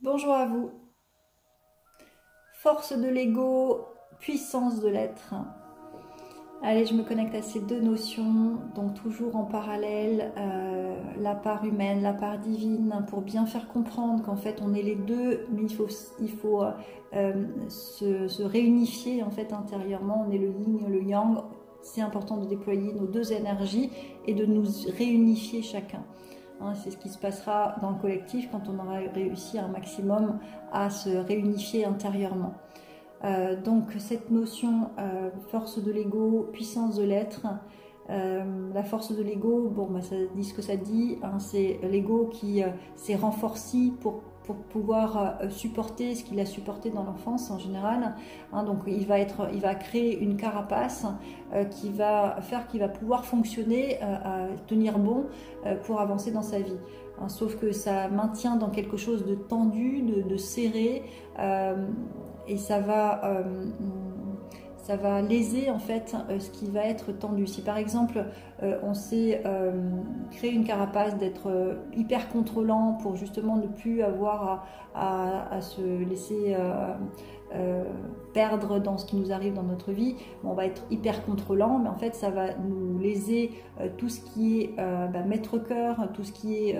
Bonjour à vous. Force de l'ego, puissance de l'être. Allez, je me connecte à ces deux notions, donc toujours en parallèle, la part humaine, la part divine, pour bien faire comprendre qu'en fait on est les deux, mais il faut se réunifier en fait intérieurement. On est le yin et le yang. C'est important de déployer nos deux énergies et de nous réunifier chacun. C'est ce qui se passera dans le collectif quand on aura réussi un maximum à se réunifier intérieurement. Donc cette notion force de l'ego, puissance de l'être, la force de l'ego, bon, ça dit ce que ça dit, c'est l'ego qui s'est renforcé pour pouvoir supporter ce qu'il a supporté dans l'enfance en général. Donc il va créer une carapace qui va faire qu'il va pouvoir fonctionner, tenir bon pour avancer dans sa vie. Sauf que ça maintient dans quelque chose de tendu, de serré, et ça va léser en fait ce qui va être tendu. Si par exemple on s'est créé une carapace d'être hyper contrôlant pour justement ne plus avoir à se laisser perdre dans ce qui nous arrive dans notre vie, on va être hyper contrôlant, mais en fait ça va nous léser tout ce qui est maître cœur, tout ce qui est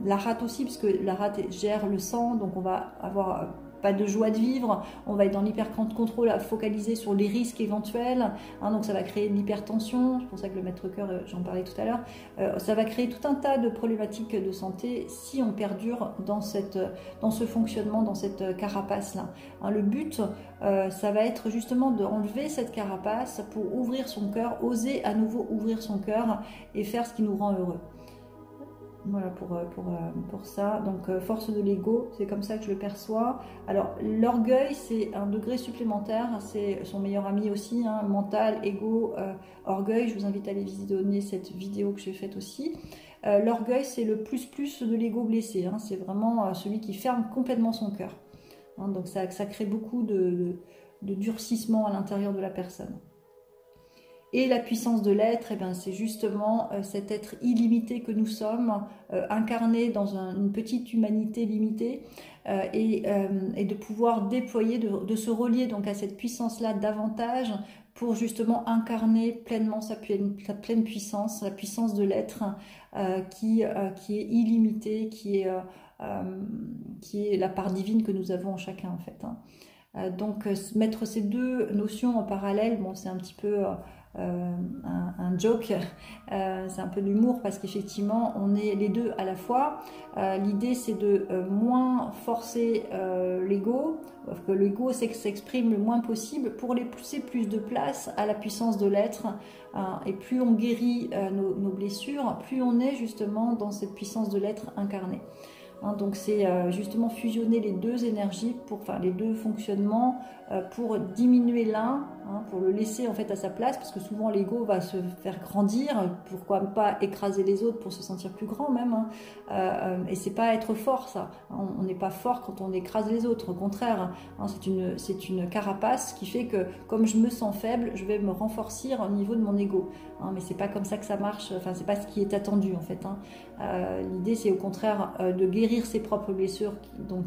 la rate aussi, parce que la rate gère le sang, donc on va avoir pas de joie de vivre, on va être dans l'hyper-contrôle à focaliser sur les risques éventuels, donc ça va créer de l'hypertension, c'est pour ça que le maître-cœur, j'en parlais tout à l'heure, ça va créer tout un tas de problématiques de santé si on perdure dans ce fonctionnement, dans cette carapace-là. Le but, ça va être justement d'enlever cette carapace pour ouvrir son cœur, oser à nouveau ouvrir son cœur et faire ce qui nous rend heureux. Voilà pour ça. Donc force de l'ego, c'est comme ça que je le perçois. Alors l'orgueil, c'est un degré supplémentaire, c'est son meilleur ami aussi, mental, ego, orgueil. Je vous invite à aller visionner cette vidéo que j'ai faite aussi. L'orgueil, c'est le plus de l'ego blessé, c'est vraiment celui qui ferme complètement son cœur. Donc ça crée beaucoup de durcissement à l'intérieur de la personne. Et la puissance de l'être, c'est justement cet être illimité que nous sommes, incarné dans une petite humanité limitée, et de pouvoir déployer, de se relier donc à cette puissance-là davantage pour justement incarner pleinement sa pleine puissance, la puissance de l'être qui est illimitée, qui est la part divine que nous avons en chacun en fait. Donc mettre ces deux notions en parallèle, bon, c'est un petit peu un joke, c'est un peu d'humour parce qu'effectivement on est les deux à la fois. L'idée c'est de moins forcer l'ego, que l'ego s'exprime le moins possible pour laisser plus de place à la puissance de l'être, et plus on guérit nos blessures, plus on est justement dans cette puissance de l'être incarné. Donc c'est justement fusionner les deux énergies, les deux fonctionnements, pour diminuer l'un, pour le laisser en fait à sa place, parce que souvent l'ego va se faire grandir, pourquoi pas écraser les autres pour se sentir plus grand même, et c'est pas être fort ça, on n'est pas fort quand on écrase les autres, au contraire, c'est une carapace qui fait que comme je me sens faible, je vais me renforcer au niveau de mon ego, mais c'est pas comme ça que ça marche, c'est pas ce qui est attendu en fait. L'idée c'est au contraire de guérir ses propres blessures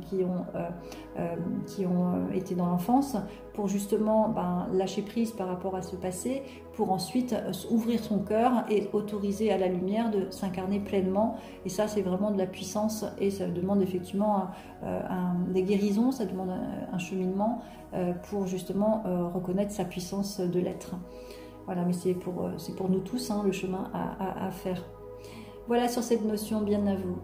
qui ont été dans l'enfance, pour justement lâcher prise par rapport à ce passé, pour ensuite ouvrir son cœur et autoriser à la lumière de s'incarner pleinement. Et ça c'est vraiment de la puissance, et ça demande effectivement des guérisons, ça demande un cheminement pour justement reconnaître sa puissance de l'être. Voilà, mais c'est pour nous tous le chemin à faire. Voilà sur cette notion, bien à vous.